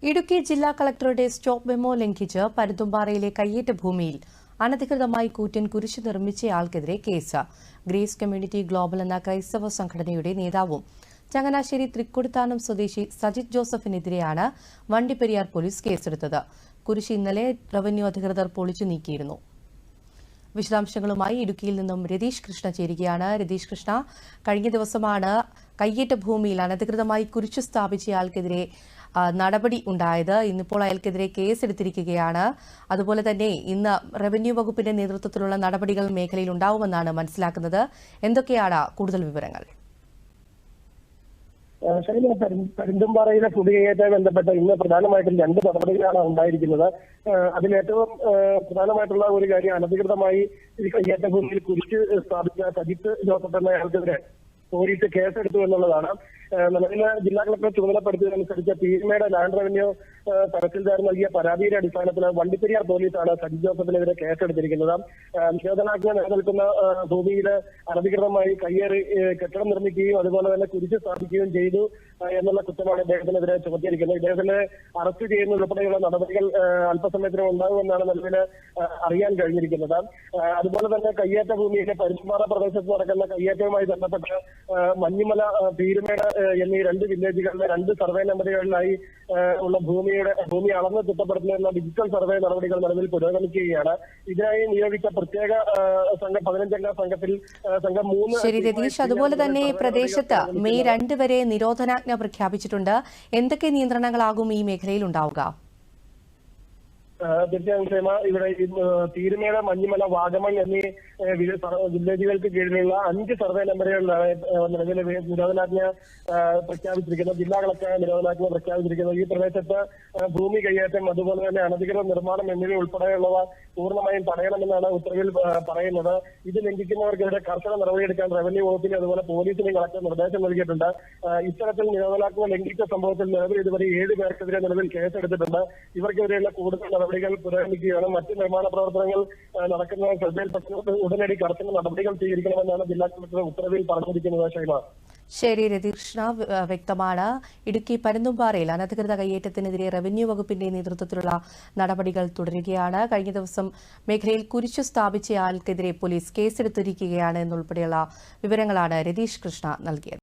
ഇടുക്കി ജില്ലാ കളക്ടറുടെ stop memo ലംഘിച്ച് പരുന്തുംപാറയിലെ കയ്യേറ്റ ഭൂമിയിൽ അനധികൃതമായി കൂറ്റൻ കുരിശ് നിർമ്മിച്ചയാൾക്കെതിരെ കേസ്. ഗ്രേസ് കമ്മ്യൂണിറ്റി ഗ്ലോബൽ എന്ന ക്രൈസ്തവ സംഘടനയുടെ നേതാവും ചങ്ങനാശ്ശേരി തൃക്കൊടിത്താനം സ്വദേശി സജിത് ജോസഫിനെതിരെയാണ് വണ്ടിപ്പെരിയാർ പോലീസ് കേസെടുത്തത്. കുരിശ് ഇന്നലെ റവന്യൂ അധികൃതർ പൊളിച്ചു നീക്കിയിരുന്നു. വിശദാംശങ്ങളുമായി ഇടുക്കിയിൽ നിന്നും രതീഷ് കൃഷ്ണ ചേരുകയാണ്. രതീഷ് കൃഷ്ണ, കഴിഞ്ഞ ദിവസമാണ് കയ്യേറ്റ ഭൂമിയിൽ അനധികൃതമായി കുരിശു സ്ഥാപിച്ചയാൾക്കെതിരെ നടപടി ഉണ്ടായത്. ഇന്നിപ്പോൾ അയാൾക്കെതിരെ കേസെടുത്തിരിക്കുകയാണ്. അതുപോലെ തന്നെ ഇന്ന് റവന്യൂ വകുപ്പിന്റെ നേതൃത്വത്തിലുള്ള നടപടികൾ മേഖലയിൽ ഉണ്ടാവുമെന്നാണ് മനസ്സിലാക്കുന്നത്. എന്തൊക്കെയാണ് കൂടുതൽ വിവരങ്ങൾ? പരുന്തുംപാറയിലെ കുടിയേറ്റവുമായി ബന്ധപ്പെട്ട് ഇന്ന് പ്രധാനമായിട്ടും രണ്ട് നടപടികളാണ് ഉണ്ടായിരിക്കുന്നത്. അതിലേറ്റവും പ്രധാനമായിട്ടുള്ള ഒരു കാര്യം, അനധികൃതമായി ഈ കയ്യേറ്റ ഭൂമിയിൽ കുരിശ് സ്ഥാപിച്ച സജിത്ത് ജോസഫ് എന്നയാൾക്കെതിരെ പോലീസ് കേസെടുത്തു എന്നുള്ളതാണ്. നിലവിൽ ജില്ലാ കളക്ടർ ചുമതലപ്പെടുത്തിയതനുസരിച്ച് പീരുമേട് ലാൻഡ് റവന്യൂ തഹസിൽദാർ നൽകിയ പരാതിയുടെ അടിസ്ഥാനത്തിൽ വണ്ടിപ്പെരിയാർ പോലീസാണ് സജിത് ജോസഫിനെതിരെ കേസെടുത്തിരിക്കുന്നത്. നിരോധനാജ്ഞ നിലനിൽക്കുന്ന ഭൂമിയിൽ അനധികൃതമായി കയ്യേറി കെട്ടിടം നിർമ്മിക്കുകയും അതുപോലെ തന്നെ കുരിശ് സ്ഥാപിക്കുകയും ചെയ്തു എന്നുള്ള കുറ്റമാണ് ഇദ്ദേഹത്തിനെതിരെ ചുമത്തിയിരിക്കുന്നത്. ഇദ്ദേഹത്തിനെ അറസ്റ്റ് ചെയ്യുന്ന ഉൾപ്പെടെയുള്ള നടപടികൾ അല്പസമയത്തിനും ഉണ്ടാകുമെന്നാണ് നിലവിൽ അറിയാൻ കഴിഞ്ഞിരിക്കുന്നത്. അതുപോലെ തന്നെ കയ്യേറ്റ ഭൂമിയിലെ പരുന്തുംപാറ പ്രദേശത്ത് നടക്കുന്ന കയ്യേറ്റവുമായി ബന്ധപ്പെട്ട് മഞ്ഞുമല, പീരുമേട് എന്നീ രണ്ട് വില്ലേജുകളിലെ രണ്ട് സർവേ നമ്പറുകളിലായി ഉള്ള ഭൂമി അളന്ന് തിട്ടപ്പെടുത്തുന്ന ഡിജിറ്റൽ സർവേ നടപടികൾ നിലവിൽ പുരോഗമിക്കുകയാണ്. ഇതിനായി നിയോഗിച്ച പ്രത്യേക സംഘം 15-അംഗ സംഘത്തിൽ സംഘം 3. ശരി രതീഷ്, അതുപോലെ തന്നെ പ്രദേശത്ത് മെയ് 2 വരെ നിരോധനാജ്ഞ പ്രഖ്യാപിച്ചിട്ടുണ്ട്. എന്തൊക്കെ നിയന്ത്രണങ്ങളാകും ഈ മേഖലയിൽ ഉണ്ടാവുക? തീർച്ചയായും ക്ഷേമ, ഇവിടെ പീരുമേട്, മഞ്ഞുമല, വാഗമൺ എന്നീ വില്ലേജുകൾക്ക് കീഴിലുള്ള 5 സർവേ നമ്പറുകളിലാണ് നിലവിലെ നിരോധനാജ്ഞ പ്രഖ്യാപിച്ചിരിക്കുന്നത്. ജില്ലാ കളക്ടർ നിരോധനാജ്ഞ പ്രഖ്യാപിച്ചിരിക്കുന്നത്. ഈ പ്രദേശത്ത് ഭൂമി കയ്യേറ്റം അതുപോലെ തന്നെ അനധികൃത നിർമ്മാണം എന്നിവ ഉൾപ്പെടെയുള്ളവ പൂർണ്ണമായും തടയണമെന്നാണ് ഉത്തരവിൽ പറയുന്നത്. ഇത് ലംഘിക്കുന്നവർക്കെതിരെ കർശന നടപടിയെടുക്കാൻ റവന്യൂ വകുപ്പിന് അതുപോലെ പോലീസിനും കളക്ടർ നിർദ്ദേശം നൽകിയിട്ടുണ്ട്. ഇത്തരത്തിൽ നിരോധനാജ്ഞ ലംഘിച്ച സംഭവത്തിൽ നിലവിൽ ഇതുവരെ 7 പേർക്കെതിരെ നിലവിൽ കേസെടുത്തിട്ടുണ്ട്. ഇവർക്കെതിരെയുള്ള കൂടുതൽ നടപടികൾ പുരോഗമിക്കുകയാണ്. മറ്റ് നിർമ്മാണ പ്രവർത്തനങ്ങൾ നടക്കുന്ന ശ്രദ്ധയിൽപ്പെട്ട ഉടനടി കർശന നടപടികൾ സ്വീകരിക്കണമെന്നാണ് ജില്ലാ കളക്ടർ ഉത്തരവിൽ പറഞ്ഞിരിക്കുന്നത്. ഷൈമ. ശരി രതീഷ്, വ്യക്തമാണ്. ഇടുക്കി പരുന്തുംപാറയിൽ അനധികൃത കയ്യേറ്റത്തിനെതിരെ റവന്യൂ വകുപ്പിന്റെ നേതൃത്വത്തിലുള്ള നടപടികൾ തുടരുകയാണ്. കഴിഞ്ഞ ദിവസം മേഖലയിൽ കുരിശു സ്ഥാപിച്ചയാൾക്കെതിരെ പോലീസ് കേസെടുത്തിരിക്കുകയാണ് എന്നുൾപ്പെടെയുള്ള വിവരങ്ങളാണ് രതീഷ് കൃഷ്ണ നൽകിയത്.